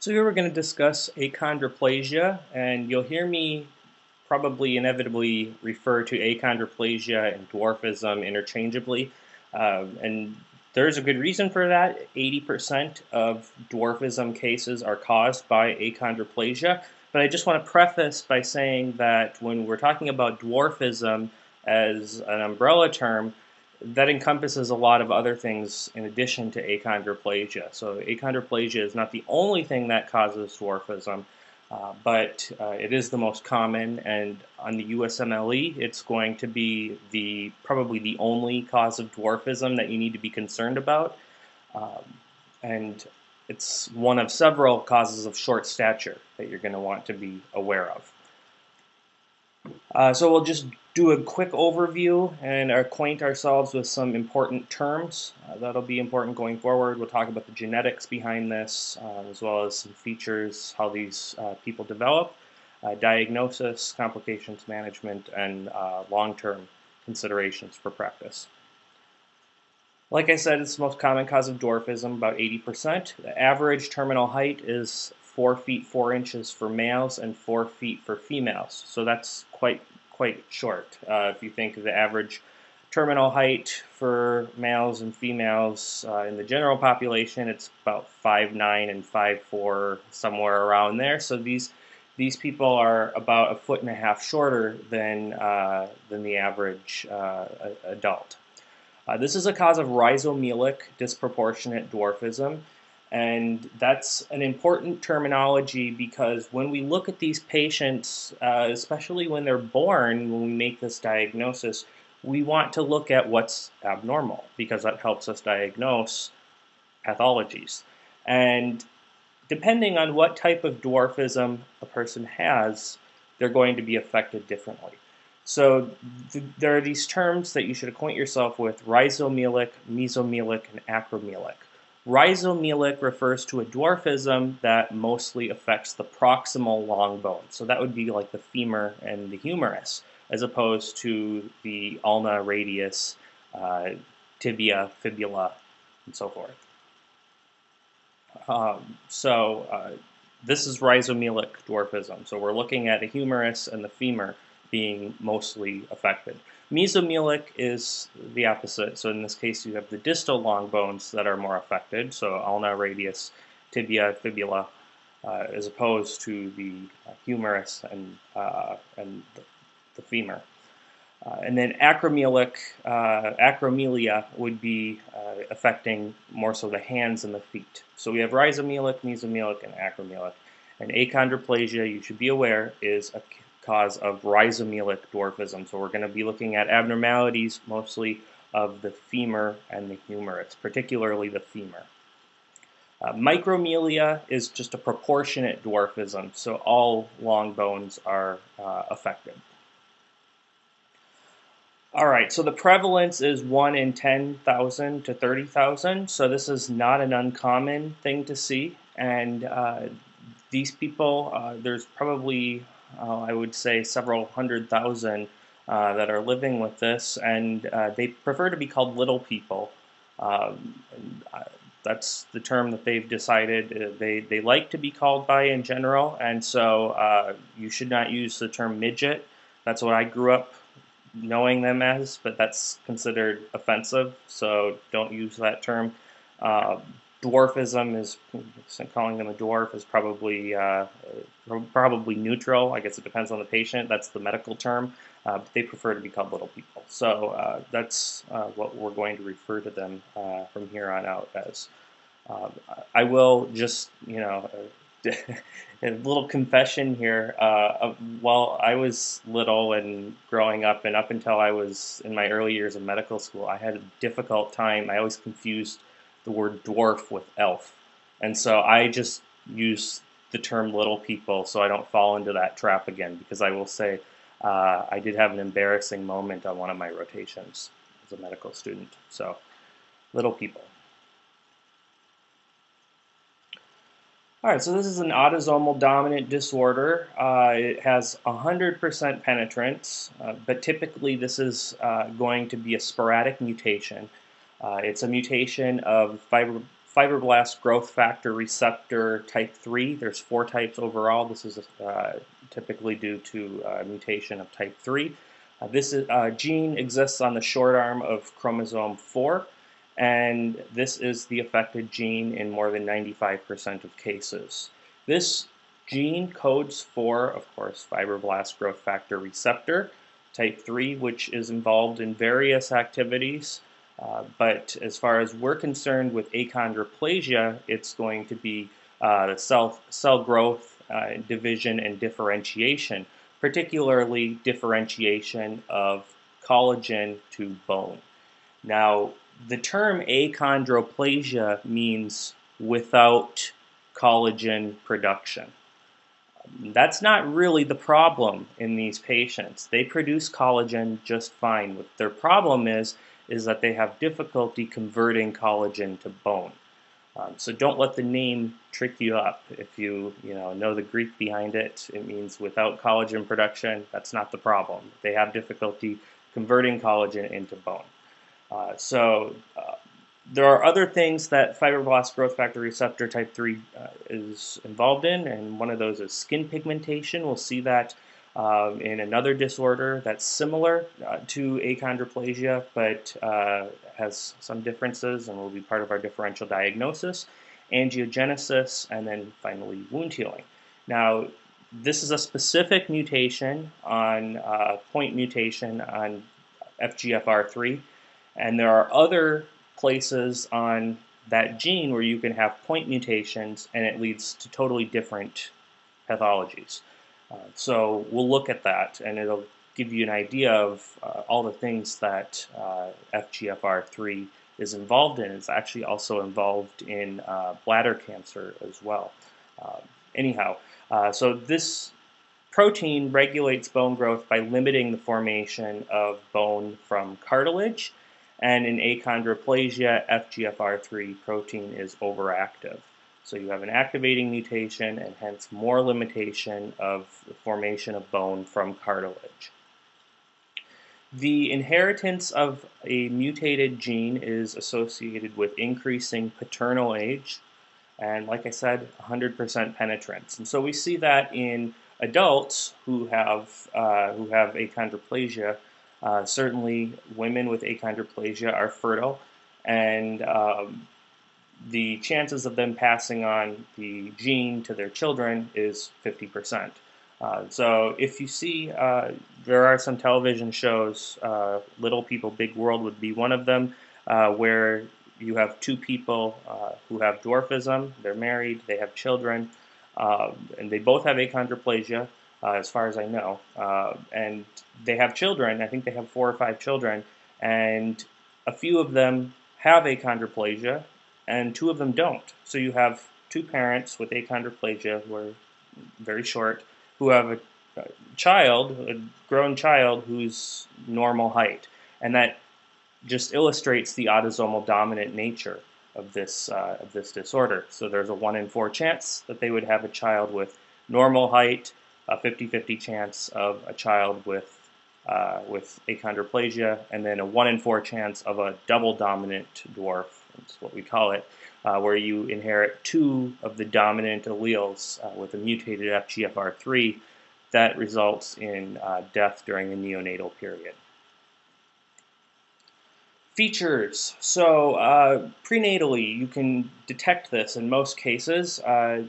So here we're going to discuss achondroplasia, and you'll hear me probably inevitably refer to achondroplasia and dwarfism interchangeably. And there's a good reason for that. 80% of dwarfism cases are caused by achondroplasia. But I just want to preface by saying that when we're talking about dwarfism as an umbrella term, that encompasses a lot of other things in addition to achondroplasia. So achondroplasia is not the only thing that causes dwarfism, but it is the most common, and on the USMLE, it's going to be probably the only cause of dwarfism that you need to be concerned about, um, and it's one of several causes of short stature that you're going to want to be aware of. So we'll just do a quick overview and acquaint ourselves with some important terms. That'll be important going forward. We'll talk about the genetics behind this, as well as some features, how these people develop, diagnosis, complications management, and long-term considerations for practice. Like I said, it's the most common cause of dwarfism, about 80%. The average terminal height is 4 feet 4 inches for males and 4 feet for females. So that's quite short. If you think of the average terminal height for males and females in the general population, it's about 5'9" and 5'4", somewhere around there. So these people are about 1.5 feet shorter than the average adult. This is a cause of rhizomelic disproportionate dwarfism, and that's an important terminology because when we look at these patients, especially when they're born, when we make this diagnosis, we want to look at what's abnormal because that helps us diagnose pathologies. And depending on what type of dwarfism a person has, they're going to be affected differently. So there are these terms that you should acquaint yourself with: rhizomelic, mesomelic, and acromelic. Rhizomelic refers to a dwarfism that mostly affects the proximal long bone. So that would be like the femur and the humerus, as opposed to the ulna, radius, tibia, fibula, and so forth. This is rhizomelic dwarfism. So we're looking at the humerus and the femur being mostly affected. Mesomelic is the opposite. So in this case, you have the distal long bones that are more affected. So ulna, radius, tibia, fibula, as opposed to the humerus and the femur. And then acromelic, acromelia would be affecting more so the hands and the feet. So we have rhizomelic, mesomelic, and acromelic. And achondroplasia, you should be aware, is a cause of rhizomelic dwarfism. So we're going to be looking at abnormalities mostly of the femur and the humerus, particularly the femur. Micromelia is just a proportionate dwarfism, so all long bones are affected. All right, so the prevalence is 1 in 10,000 to 30,000, so this is not an uncommon thing to see. And these people, there's probably, I would say, several 100,000 that are living with this, and they prefer to be called little people. That's the term that they've decided they like to be called by in general, and so you should not use the term midget. That's what I grew up knowing them as, but that's considered offensive, so don't use that term. Dwarfism is, calling them a dwarf is probably neutral. I guess it depends on the patient. That's the medical term, but they prefer to be called little people. So that's what we're going to refer to them from here on out as. I will just, a little confession here. While I was little and growing up, and up until I was in my early years of medical school, I had a difficult time. I always confused the word dwarf with elf. And so I just use the term little people so I don't fall into that trap again, because I will say I did have an embarrassing moment on one of my rotations as a medical student. So, little people. All right, so this is an autosomal dominant disorder. It has 100% penetrance, but typically this is going to be a sporadic mutation. It's a mutation of fibroblast growth factor receptor type 3. There's 4 types overall. This is typically due to mutation of type 3. This gene exists on the short arm of chromosome 4, and this is the affected gene in more than 95% of cases. This gene codes for, of course, fibroblast growth factor receptor type 3, which is involved in various activities. But as far as we're concerned with achondroplasia, it's going to be the cell growth, division, and differentiation, particularly differentiation of collagen to bone. Now, the term achondroplasia means without collagen production. That's not really the problem in these patients. They produce collagen just fine. What their problem is that they have difficulty converting collagen to bone. So don't let the name trick you up. If you know the Greek behind it, it means without collagen production. That's not the problem. They have difficulty converting collagen into bone. There are other things that fibroblast growth factor receptor type 3 is involved in, and one of those is skin pigmentation. We'll see that in another disorder that's similar to achondroplasia, but has some differences and will be part of our differential diagnosis, angiogenesis, and then finally wound healing. Now, this is a specific mutation on point mutation on FGFR3, and there are other places on that gene where you can have point mutations and it leads to totally different pathologies. So we'll look at that, and it'll give you an idea of all the things that FGFR3 is involved in. It's actually also involved in bladder cancer as well. So this protein regulates bone growth by limiting the formation of bone from cartilage. And in achondroplasia, FGFR3 protein is overactive. So you have an activating mutation and hence more limitation of the formation of bone from cartilage. The inheritance of a mutated gene is associated with increasing paternal age and, like I said, 100% penetrance. And so we see that in adults who have achondroplasia. Certainly, women with achondroplasia are fertile, and the chances of them passing on the gene to their children is 50%. So if you see, there are some television shows, Little People, Big World would be one of them, where you have two people who have dwarfism, they're married, they have children, and they both have achondroplasia. As far as I know, and they have children. I think they have 4 or 5 children, and a few of them have achondroplasia, and 2 of them don't. So you have 2 parents with achondroplasia who are very short, who have a grown child who's normal height, and that just illustrates the autosomal dominant nature of this disorder. So there's a 1 in 4 chance that they would have a child with normal height, a 50-50 chance of a child with achondroplasia, and then a 1 in 4 chance of a double dominant dwarf, that's what we call it, where you inherit 2 of the dominant alleles with a mutated FGFR3 that results in death during the neonatal period. Features. So prenatally, you can detect this in most cases.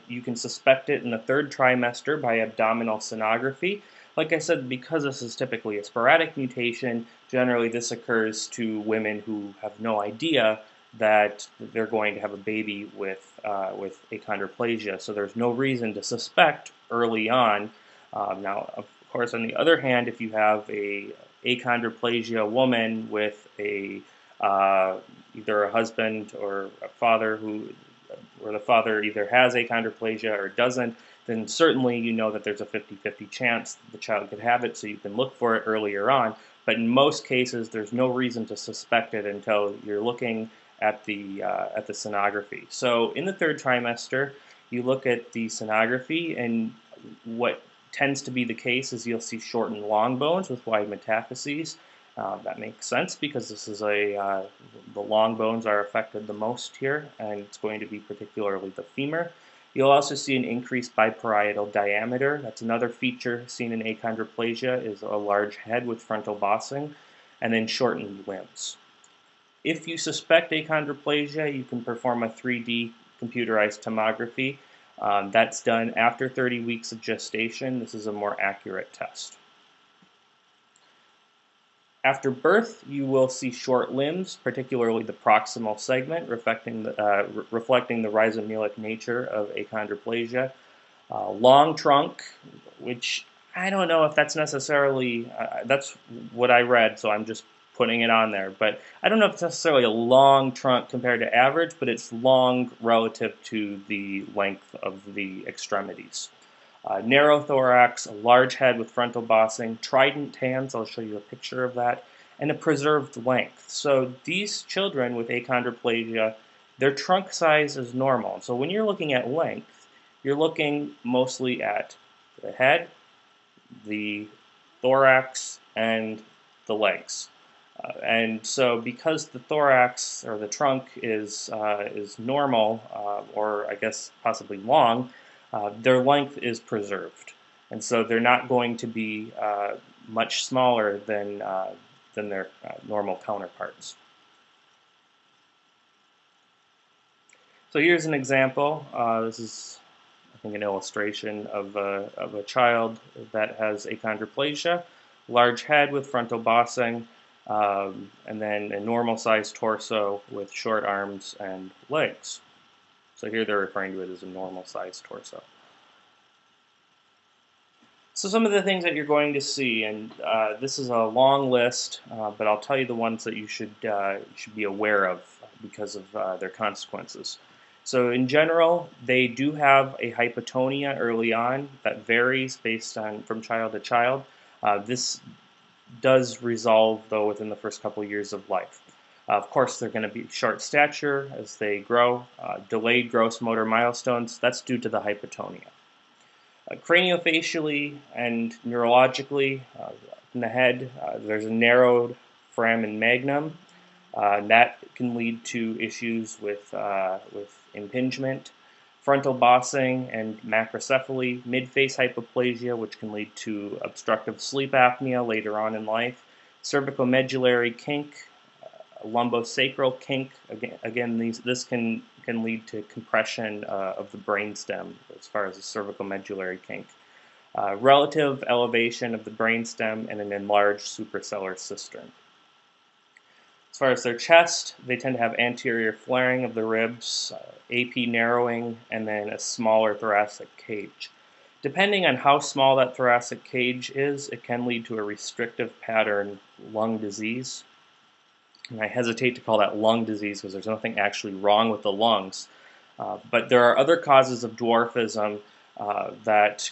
You can suspect it in the 3rd trimester by abdominal sonography. Like I said, because this is typically a sporadic mutation, generally this occurs to women who have no idea that they're going to have a baby with achondroplasia. So there's no reason to suspect early on. Now, of course, on the other hand, if you have a achondroplasia woman with either a husband or a father where the father either has achondroplasia or doesn't, then certainly you know that there's a 50-50 chance the child could have it, so you can look for it earlier on. But in most cases, there's no reason to suspect it until you're looking at the sonography. So in the 3rd trimester, you look at the sonography, and what tends to be the case is you'll see short and long bones with wide metaphyses. That makes sense because this is the long bones are affected the most here, and it's going to be particularly the femur. You'll also see an increased biparietal diameter. That's another feature seen in achondroplasia, is a large head with frontal bossing, and then shortened limbs. If you suspect achondroplasia, you can perform a 3D computerized tomography. That's done after 30 weeks of gestation. This is a more accurate test. After birth, you will see short limbs, particularly the proximal segment, reflecting the rhizomelic nature of achondroplasia. Long trunk, which I don't know if that's necessarily, that's what I read, so I'm just putting it on there. But I don't know if it's necessarily a long trunk compared to average, but it's long relative to the length of the extremities. Narrow thorax, a large head with frontal bossing, trident hands, I'll show you a picture of that, and a preserved length. So these children with achondroplasia, their trunk size is normal. So when you're looking at length, you're looking mostly at the head, the thorax, and the legs. And so because the thorax or the trunk is normal, or I guess possibly long, their length is preserved. And so they're not going to be much smaller than their normal counterparts. So here's an example. This is, I think, an illustration of a child that has achondroplasia, large head with frontal bossing, and then a normal-sized torso with short arms and legs. So here they're referring to it as a normal-sized torso. So some of the things that you're going to see, and this is a long list, but I'll tell you the ones that you should be aware of because of their consequences. So in general, they do have a hypotonia early on that varies based on from child to child. This does resolve, though, within the first couple years of life. Of course, they're going to be short stature as they grow, delayed gross motor milestones. That's due to the hypotonia. Craniofacially and neurologically, in the head, there's a narrowed foramen magnum. That can lead to issues with impingement, frontal bossing, and macrocephaly, mid-face hypoplasia, which can lead to obstructive sleep apnea later on in life, cervicomedullary kink, lumbosacral kink. Again, this can lead to compression of the brainstem as far as the cervicomedullary kink. Relative elevation of the brainstem and an enlarged suprasellar cistern. As far as their chest, they tend to have anterior flaring of the ribs, AP narrowing, and then a smaller thoracic cage. Depending on how small that thoracic cage is, it can lead to a restrictive pattern lung disease. And I hesitate to call that lung disease because there's nothing actually wrong with the lungs. But there are other causes of dwarfism that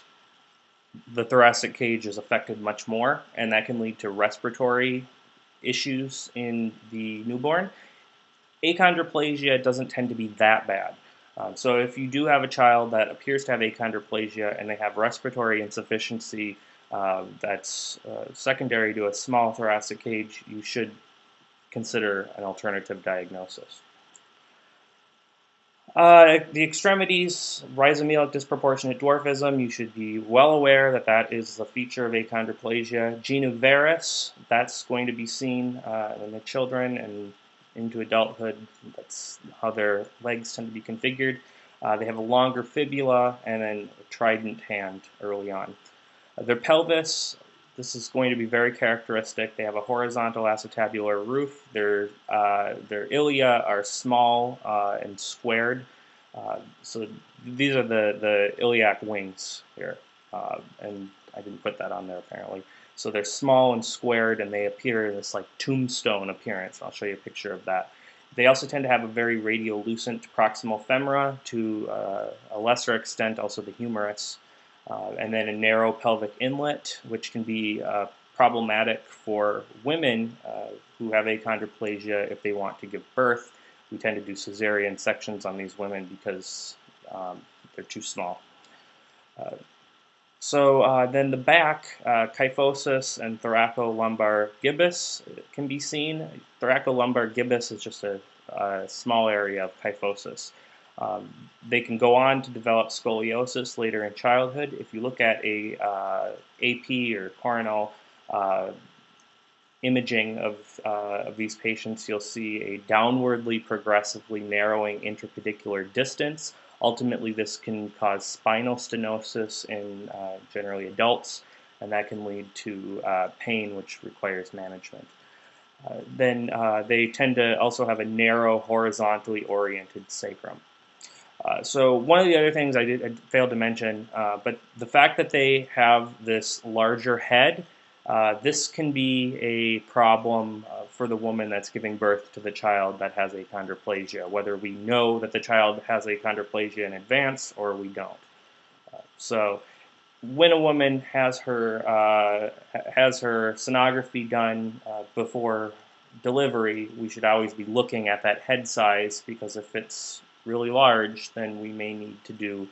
the thoracic cage is affected much more, and that can lead to respiratory issues in the newborn. Achondroplasia doesn't tend to be that bad. So if you do have a child that appears to have achondroplasia and they have respiratory insufficiency that's secondary to a small thoracic cage, you should consider an alternative diagnosis. The extremities, rhizomelic disproportionate dwarfism, you should be well aware that that is a feature of achondroplasia. Genu varus, that's going to be seen in the children and into adulthood. That's how their legs tend to be configured. They have a longer fibula and then a trident hand early on. Their pelvis, this is going to be very characteristic. They have a horizontal acetabular roof. Their ilia are small and squared. So these are the iliac wings here. And I didn't put that on there apparently. So they're small and squared, and they appear in this like tombstone appearance. I'll show you a picture of that. They also tend to have a very radiolucent proximal femora, to a lesser extent also the humerus. And then a narrow pelvic inlet, which can be problematic for women who have achondroplasia if they want to give birth. We tend to do cesarean sections on these women because they're too small. So then the back, kyphosis and thoracolumbar gibbus can be seen. Thoracolumbar gibbus is just a small area of kyphosis. They can go on to develop scoliosis later in childhood. If you look at a AP or coronal imaging of these patients, you'll see a downwardly progressively narrowing intrapedicular distance. Ultimately, this can cause spinal stenosis in generally adults, and that can lead to pain, which requires management. Then they tend to also have a narrow, horizontally oriented sacrum. So one of the other things I failed to mention, but the fact that they have this larger head, this can be a problem for the woman that's giving birth to the child that has achondroplasia, whether we know that the child has achondroplasia in advance or we don't. So when a woman has her sonography done before delivery, we should always be looking at that head size, because if it's really large, then we may need to do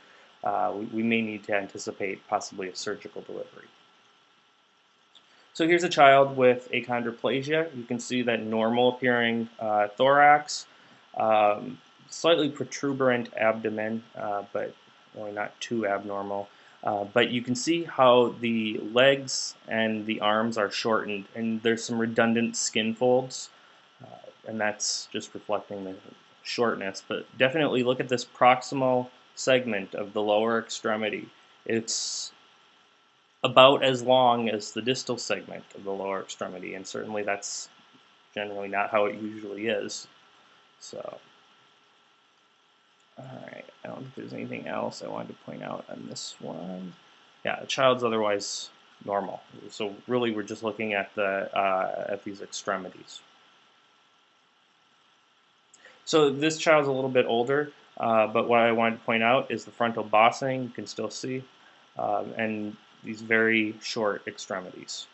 we may need to anticipate possibly a surgical delivery. So here's a child with achondroplasia. You can see that normal appearing thorax, slightly protuberant abdomen, but really not too abnormal. But you can see how the legs and the arms are shortened, and there's some redundant skin folds, and that's just reflecting the shortness. But definitely look at this proximal segment of the lower extremity. It's about as long as the distal segment of the lower extremity, and certainly that's generally not how it usually is. So, alright, I don't think there's anything else I wanted to point out on this one. Yeah, the child's otherwise normal. So really we're just looking at these extremities. So this child's a little bit older, but what I wanted to point out is the frontal bossing, you can still see, and these very short extremities.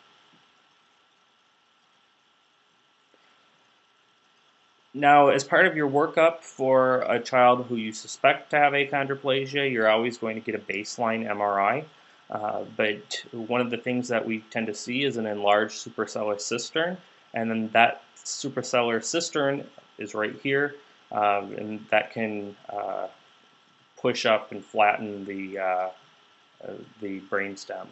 Now, as part of your workup for a child who you suspect to have achondroplasia, you're always going to get a baseline MRI. But one of the things that we tend to see is an enlarged suprasellar cistern, and then that suprasellar cistern is right here, and that can push up and flatten the brainstem.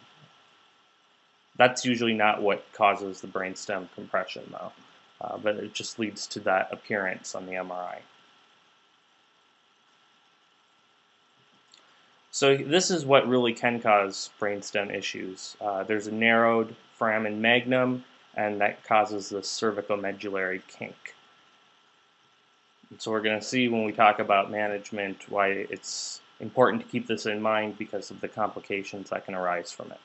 That's usually not what causes the brainstem compression, though, but it just leads to that appearance on the MRI. So this is what really can cause brainstem issues. There's a narrowed foramen magnum, and that causes the cervicomedullary kink. And so we're going to see when we talk about management why it's important to keep this in mind, because of the complications that can arise from it.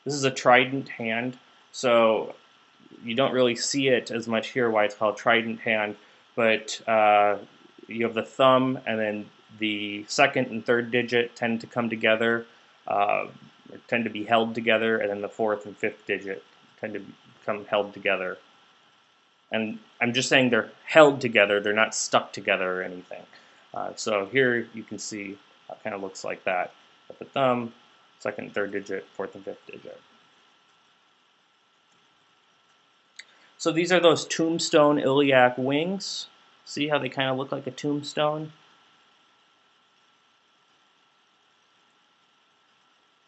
This is a Trident hand, so you don't really see it as much here, why it's called Trident hand, but you have the thumb, and then the second and third digit tend to come together, tend to be held together, and then the fourth and fifth digit tend to become held together. And I'm just saying they're held together, they're not stuck together or anything. So here you can see how it kind of looks like that. At the thumb, second and third digit, fourth and fifth digit. So these are those tombstone iliac wings. See how they kind of look like a tombstone?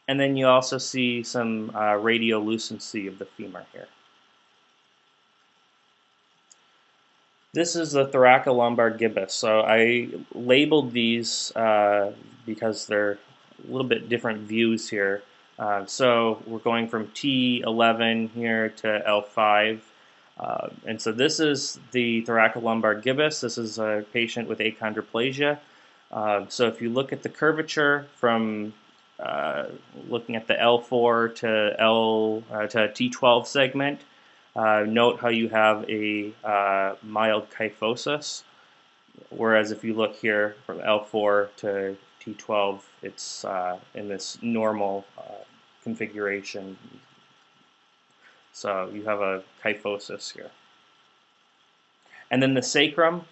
And then you also see some radiolucency of the femur here. This is the thoracolumbar gibbus. So I labeled these because they're a little bit different views here. So we're going from T11 here to L5. And so this is the thoracolumbar gibbus. This is a patient with achondroplasia. So if you look at the curvature from looking at the L4 to T12 segment, note how you have a mild kyphosis, whereas if you look here from L4 to T12, it's in this normal configuration. So you have a kyphosis here. And then the sacrum,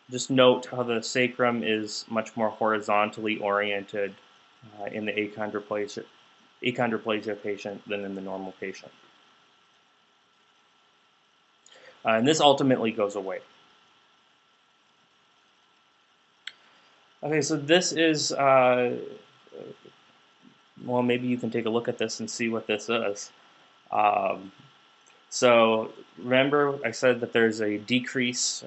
just note how the sacrum is much more horizontally oriented in the achondroplasia patient than in the normal patient. And this ultimately goes away. Okay, so this is, well, maybe you can take a look at this and see what this is. Um, so remember I said that there's a decrease,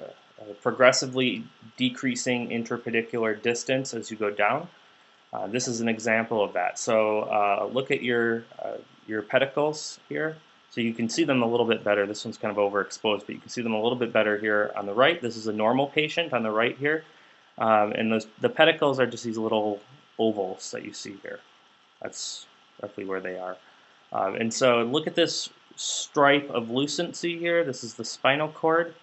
progressively decreasing interpedicular distance as you go down. This is an example of that. So look at your pedicles here. So you can see them a little bit better. This one's kind of overexposed, but you can see them a little bit better here on the right. This is a normal patient on the right here. And the pedicles are just these little ovals that you see here. That's roughly where they are. And so look at this stripe of lucency here. This is the spinal cord.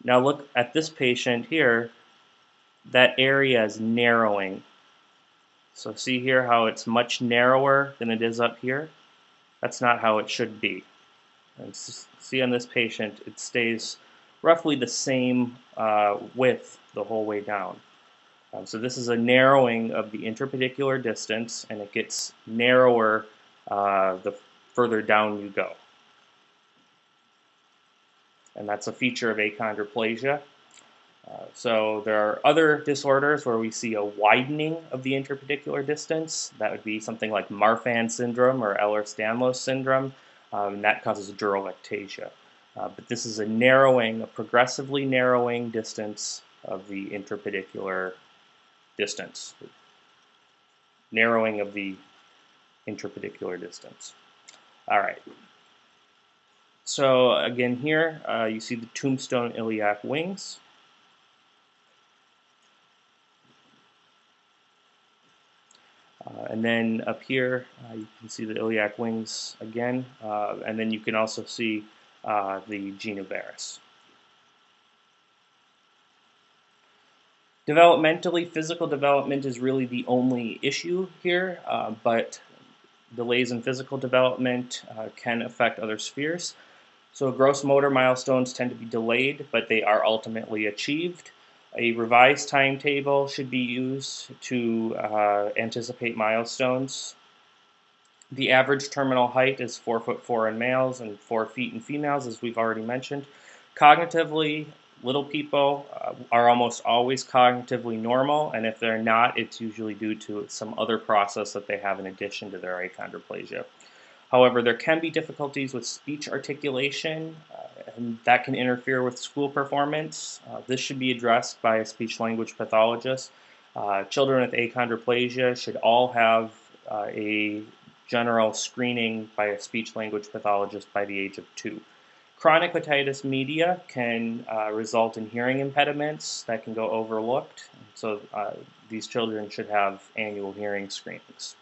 Now look at this patient here. That area is narrowing. So see here how it's much narrower than it is up here? That's not how it should be. And see on this patient, it stays roughly the same width the whole way down. So this is a narrowing of the interpedicular distance, and it gets narrower the further down you go. And that's a feature of achondroplasia. So there are other disorders where we see a widening of the interpedicular distance. That would be something like Marfan syndrome or Ehlers-Danlos syndrome. And that causes dural ectasia. But this is a narrowing, a progressively narrowing distance of the interpedicular distance. Narrowing of the interpedicular distance. All right. So again here, you see the tombstone iliac wings. And then up here, you can see the iliac wings again, and then you can also see the gena varus. Developmentally, physical development is really the only issue here, but delays in physical development can affect other spheres. So gross motor milestones tend to be delayed, but they are ultimately achieved. A revised timetable should be used to anticipate milestones. The average terminal height is 4'4" in males and 4 feet in females, as we've already mentioned. Cognitively, little people are almost always cognitively normal, and if they're not, it's usually due to some other process that they have in addition to their achondroplasia. However, there can be difficulties with speech articulation, and that can interfere with school performance. This should be addressed by a speech-language pathologist. Children with achondroplasia should all have a general screening by a speech-language pathologist by the age of 2. Chronic otitis media can result in hearing impediments that can go overlooked. So these children should have annual hearing screenings.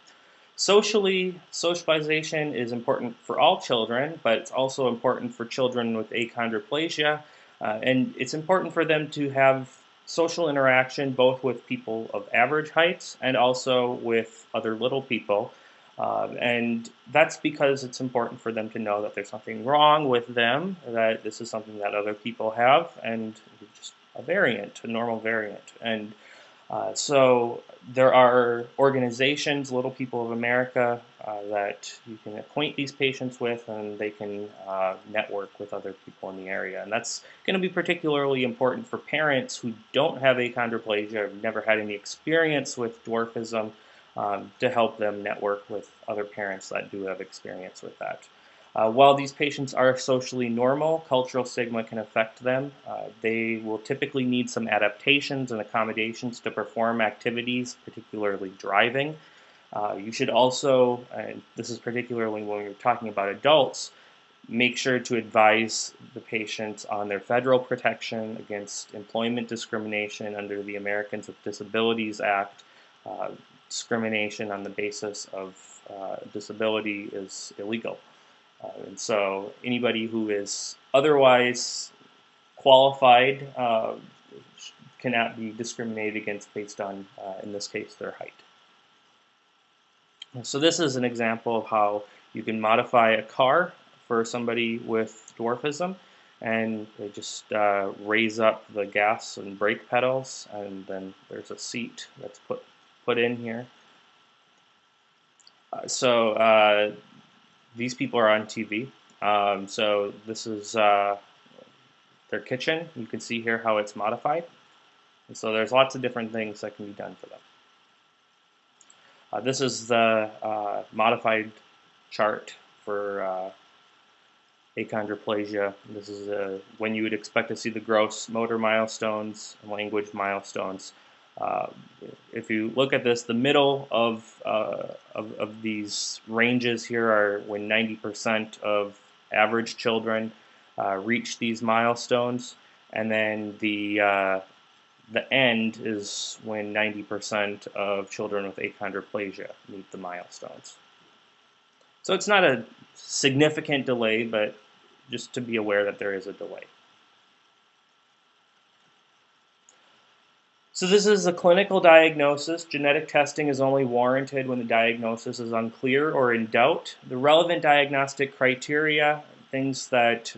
Socially, socialization is important for all children, but it's also important for children with achondroplasia, and it's important for them to have social interaction both with people of average heights and also with other little people. And that's because it's important for them to know that there's nothing wrong with them, that this is something that other people have, and just a variant, a normal variant. And so there are organizations, Little People of America, that you can acquaint these patients with, and they can network with other people in the area. And that's going to be particularly important for parents who don't have achondroplasia or have never had any experience with dwarfism, to help them network with other parents that do have experience with that. While these patients are socially normal, cultural stigma can affect them. They will typically need some adaptations and accommodations to perform activities, particularly driving. You should also, and this is particularly when you're talking about adults, make sure to advise the patients on their federal protection against employment discrimination under the Americans with Disabilities Act. Discrimination on the basis of disability is illegal. And so anybody who is otherwise qualified cannot be discriminated against based on, in this case, their height. So this is an example of how you can modify a car for somebody with dwarfism, and they just raise up the gas and brake pedals, and then there's a seat that's put put in here. These people are on TV. So this is their kitchen. You can see here how it's modified. And so there's lots of different things that can be done for them. This is the modified chart for achondroplasia. This is when you would expect to see the gross motor milestones and language milestones. If you look at this, the middle of these ranges here are when 90% of average children reach these milestones, and then the end is when 90% of children with achondroplasia meet the milestones. So it's not a significant delay, but just to be aware that there is a delay. So this is a clinical diagnosis. Genetic testing is only warranted when the diagnosis is unclear or in doubt. The relevant diagnostic criteria, things that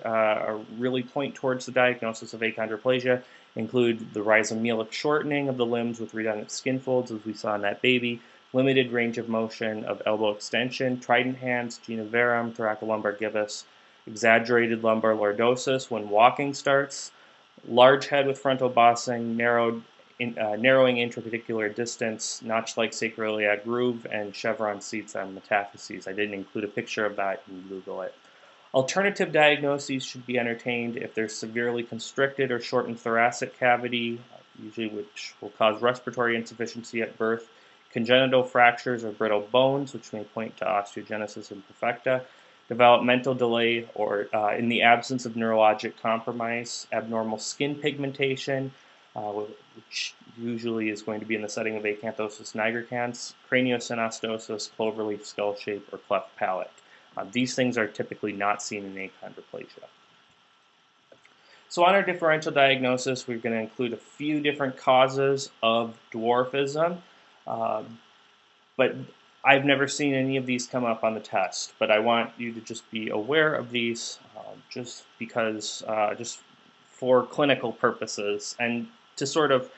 really point towards the diagnosis of achondroplasia, include the rhizomelic shortening of the limbs with redundant skin folds, as we saw in that baby, limited range of motion of elbow extension, trident hands, gena varum, thoracolumbar gibbus, exaggerated lumbar lordosis when walking starts, large head with frontal bossing, narrowing intrapedicular distance, notch-like sacroiliac groove, and chevron seats on metaphyses. I didn't include a picture of that. You can Google it. Alternative diagnoses should be entertained if there's severely constricted or shortened thoracic cavity, usually which will cause respiratory insufficiency at birth, congenital fractures or brittle bones, which may point to osteogenesis imperfecta, developmental delay, or in the absence of neurologic compromise, abnormal skin pigmentation, which usually is going to be in the setting of acanthosis nigricans, craniosynostosis, cloverleaf skull shape, or cleft palate. These things are typically not seen in achondroplasia. So on our differential diagnosis, we're going to include a few different causes of dwarfism, but I've never seen any of these come up on the test, but I want you to just be aware of these just because, just for clinical purposes and to sort of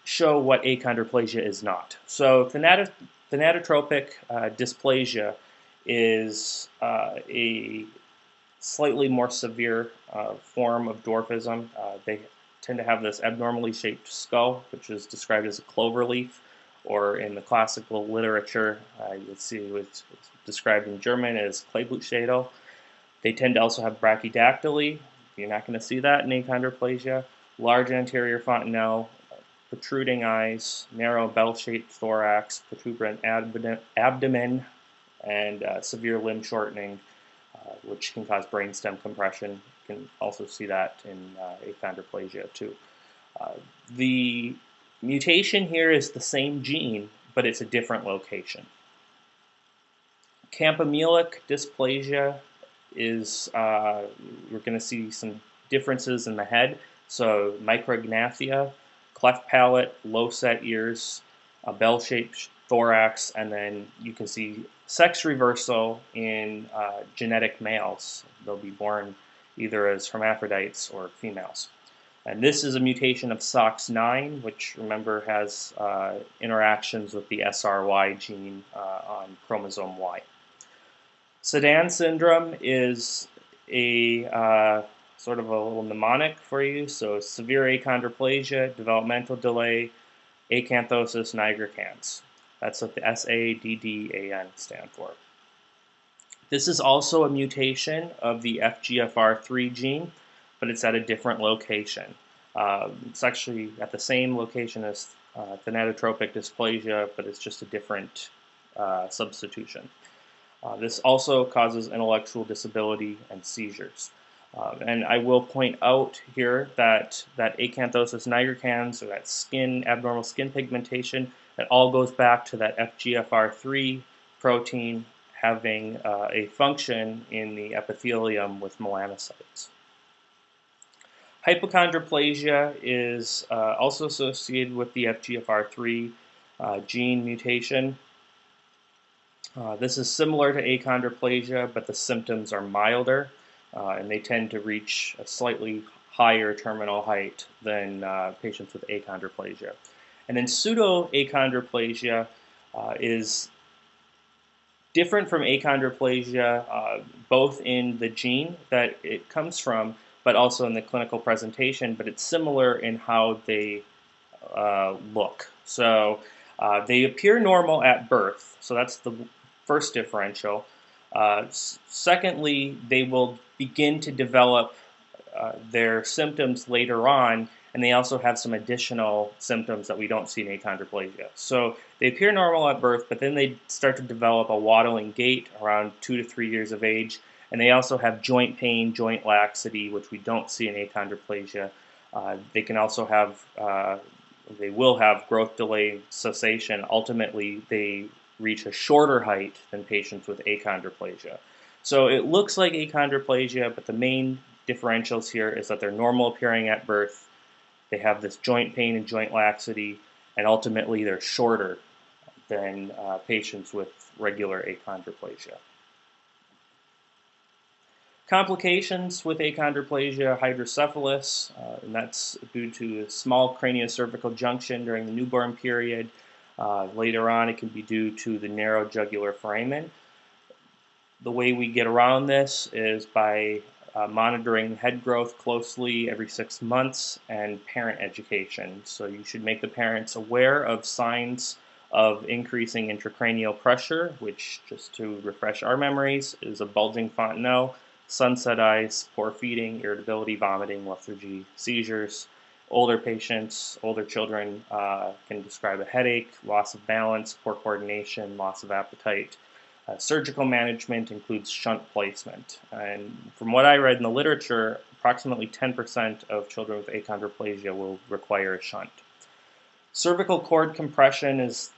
show what achondroplasia is not. So thanatotropic dysplasia is a slightly more severe form of dwarfism. They tend to have this abnormally shaped skull, which is described as a clover leaf, or in the classical literature, you'll see it's described in German as Kleeblattschädel. They tend to also have brachydactyly. You're not going to see that in achondroplasia. Large anterior fontanelle, protruding eyes, narrow bell-shaped thorax, protuberant abdomen, and severe limb shortening, which can cause brainstem compression. You can also see that in achondroplasia too. The mutation here is the same gene, but it's a different location. Campomelic dysplasia is, we're going to see some differences in the head. So micrognathia, cleft palate, low set ears, a bell-shaped thorax, and then you can see sex reversal in genetic males. They'll be born either as hermaphrodites or females. And this is a mutation of SOX9, which, remember, has interactions with the SRY gene on chromosome Y. Sedan syndrome is a sort of a little mnemonic for you. So severe achondroplasia, developmental delay, acanthosis nigricans. That's what the SADDAN stand for. This is also a mutation of the FGFR3 gene, but it's at a different location. It's actually at the same location as thanatotropic dysplasia, but it's just a different substitution. This also causes intellectual disability and seizures. And I will point out here that acanthosis nigricans, or that abnormal skin pigmentation, that all goes back to that FGFR3 protein having a function in the epithelium with melanocytes. Hypochondroplasia is also associated with the FGFR3 gene mutation. This is similar to achondroplasia, but the symptoms are milder, and they tend to reach a slightly higher terminal height than patients with achondroplasia. And then pseudoachondroplasia is different from achondroplasia, both in the gene that it comes from, but also in the clinical presentation. But it's similar in how they look. So they appear normal at birth. So that's the first differential. Secondly, they will begin to develop their symptoms later on, and they also have some additional symptoms that we don't see in achondroplasia. So they appear normal at birth, but then they start to develop a waddling gait around 2 to 3 years of age, and they also have joint pain, joint laxity, which we don't see in achondroplasia. They can also have, they will have growth delay cessation. Ultimately, they reach a shorter height than patients with achondroplasia. So it looks like achondroplasia, but the main differentials here is that they're normal appearing at birth, they have this joint pain and joint laxity, and ultimately they're shorter than patients with regular achondroplasia. Complications with achondroplasia, hydrocephalus, and that's due to a small craniocervical junction during the newborn period. Later on, it can be due to the narrow jugular foramen. The way we get around this is by monitoring head growth closely every 6 months and parent education. So you should make the parents aware of signs of increasing intracranial pressure, which, just to refresh our memories, is a bulging fontanelle, sunset eyes, poor feeding, irritability, vomiting, lethargy, seizures. Older patients, older children can describe a headache, loss of balance, poor coordination, loss of appetite. Surgical management includes shunt placement. And from what I read in the literature, approximately 10% of children with achondroplasia will require a shunt. Cervical cord compression is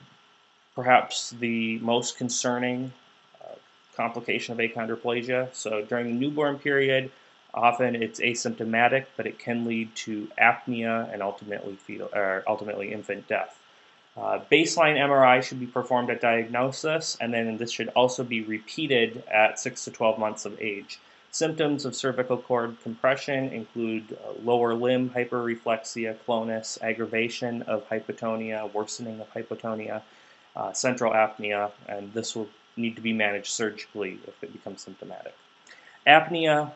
perhaps the most concerning complication of achondroplasia. So during the newborn period, often it's asymptomatic, but it can lead to apnea and ultimately infant death. Baseline MRI should be performed at diagnosis, and then this should also be repeated at 6 to 12 months of age. Symptoms of cervical cord compression include lower limb hyperreflexia, clonus, aggravation of hypotonia, worsening of hypotonia, central apnea, and this will need to be managed surgically if it becomes symptomatic. Apnea,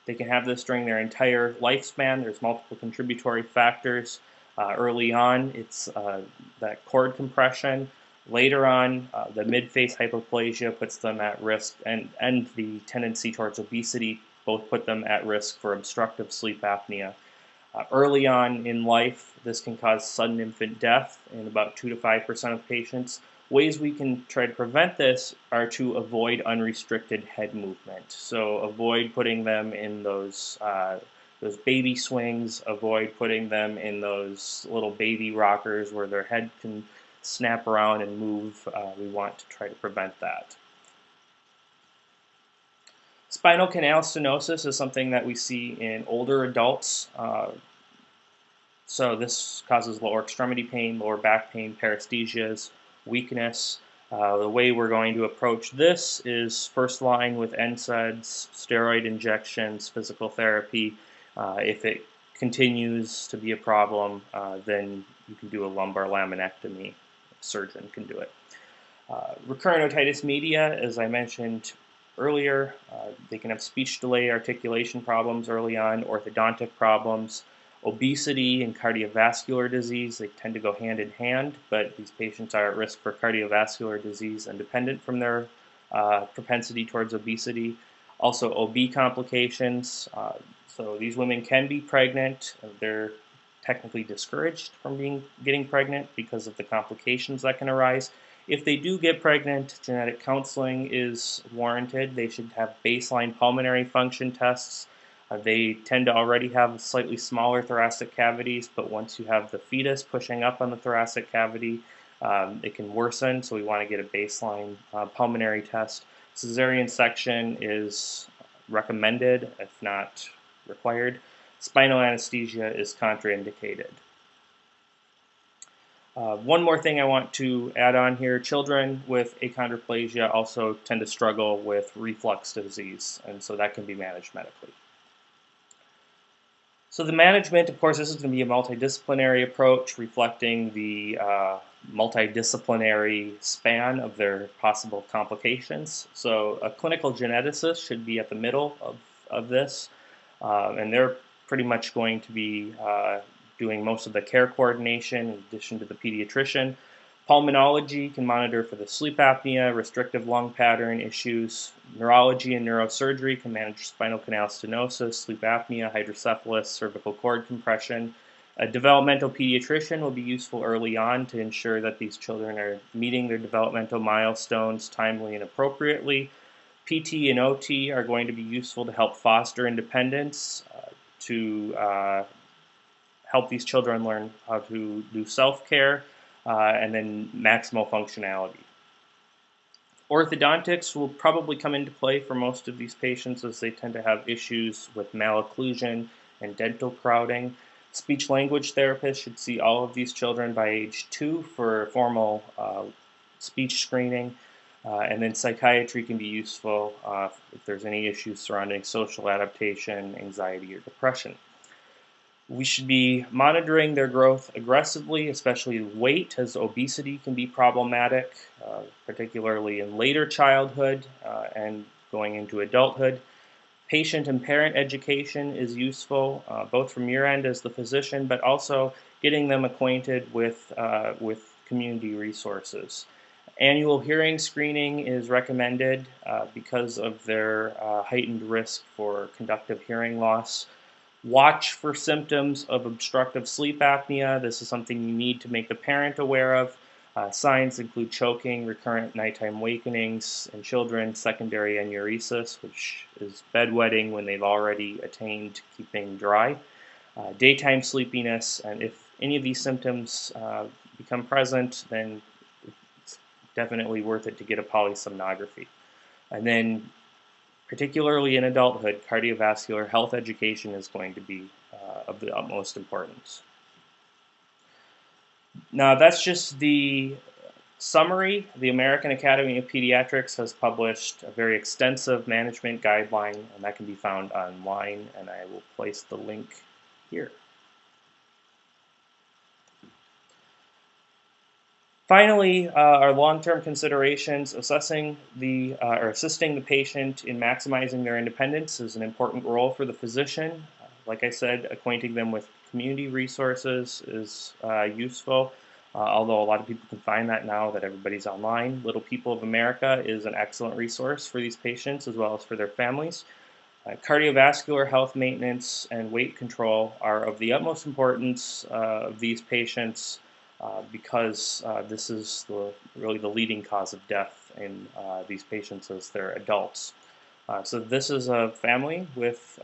they can have this during their entire lifespan. There's multiple contributory factors. Early on, it's that cord compression. Later on, the mid-face hypoplasia puts them at risk, and the tendency towards obesity both put them at risk for obstructive sleep apnea. Early on in life, this can cause sudden infant death in about 2 to 5% of patients. Ways we can try to prevent this are to avoid unrestricted head movement. So avoid putting them in those baby swings, avoid putting them in those little baby rockers where their head can snap around and move. We want to try to prevent that. Spinal canal stenosis is something that we see in older adults. So this causes lower extremity pain, lower back pain, paresthesias, weakness. The way we're going to approach this is first line with NSAIDs, steroid injections, physical therapy. If it continues to be a problem, then you can do a lumbar laminectomy. A surgeon can do it. Recurrent otitis media, as I mentioned earlier, they can have speech delay, articulation problems early on, orthodontic problems, obesity and cardiovascular disease. They tend to go hand in hand, but these patients are at risk for cardiovascular disease independent from their propensity towards obesity. Also, OB complications. So these women can be pregnant. They're technically discouraged from getting pregnant because of the complications that can arise. If they do get pregnant, genetic counseling is warranted. They should have baseline pulmonary function tests. They tend to already have slightly smaller thoracic cavities, but once you have the fetus pushing up on the thoracic cavity, it can worsen, so we want to get a baseline pulmonary test. Cesarean section is recommended, if not required. Spinal anesthesia is contraindicated. One more thing I want to add on here, children with achondroplasia also tend to struggle with reflux disease, and so that can be managed medically. So the management, of course, this is going to be a multidisciplinary approach reflecting the multidisciplinary span of their possible complications. So a clinical geneticist should be at the middle of this, and they're pretty much going to be doing most of the care coordination in addition to the pediatrician. Pulmonology can monitor for the sleep apnea, restrictive lung pattern issues. Neurology and neurosurgery can manage spinal canal stenosis, sleep apnea, hydrocephalus, cervical cord compression. A developmental pediatrician will be useful early on to ensure that these children are meeting their developmental milestones timely and appropriately. PT and OT are going to be useful to help foster independence, to help these children learn how to do self-care, and then maximal functionality. Orthodontics will probably come into play for most of these patients as they tend to have issues with malocclusion and dental crowding. Speech-language therapists should see all of these children by age 2 for formal speech screening. And then psychiatry can be useful if there's any issues surrounding social adaptation, anxiety, or depression. We should be monitoring their growth aggressively, especially weight, as obesity can be problematic, particularly in later childhood and going into adulthood. Patient and parent education is useful, both from your end as the physician, but also getting them acquainted with community resources. Annual hearing screening is recommended because of their heightened risk for conductive hearing loss. Watch for symptoms of obstructive sleep apnea. This is something you need to make the parent aware of. Signs include choking, recurrent nighttime wakenings in children, secondary enuresis, which is bedwetting when they've already attained keeping dry, daytime sleepiness, and if any of these symptoms become present, then it's definitely worth it to get a polysomnography. And then particularly in adulthood, cardiovascular health education is going to be of the utmost importance. Now, that's just the summary. The American Academy of Pediatrics has published a very extensive management guideline, and that can be found online, and I will place the link here. Finally, our long-term considerations, assessing or assisting the patient in maximizing their independence is an important role for the physician. Like I said, acquainting them with community resources is useful, although a lot of people can find that now that everybody's online. Little People of America is an excellent resource for these patients as well as for their families. Cardiovascular health maintenance and weight control are of the utmost importance of these patients because this is really the leading cause of death in these patients as they're adults. So this is a family with,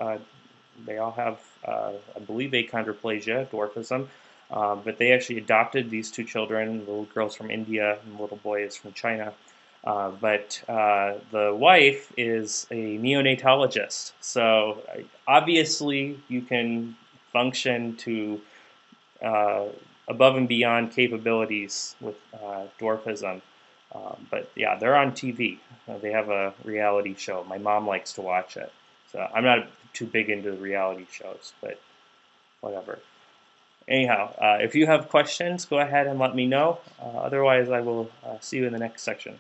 they all have, I believe, achondroplasia, dwarfism, but they actually adopted these two children. The little girl's from India and the little boy is from China. But the wife is a neonatologist, so obviously you can function to above and beyond capabilities with dwarfism. But yeah, they're on TV. They have a reality show. My mom likes to watch it. So I'm not too big into reality shows, but whatever. Anyhow, if you have questions, go ahead and let me know. Otherwise, I will see you in the next section.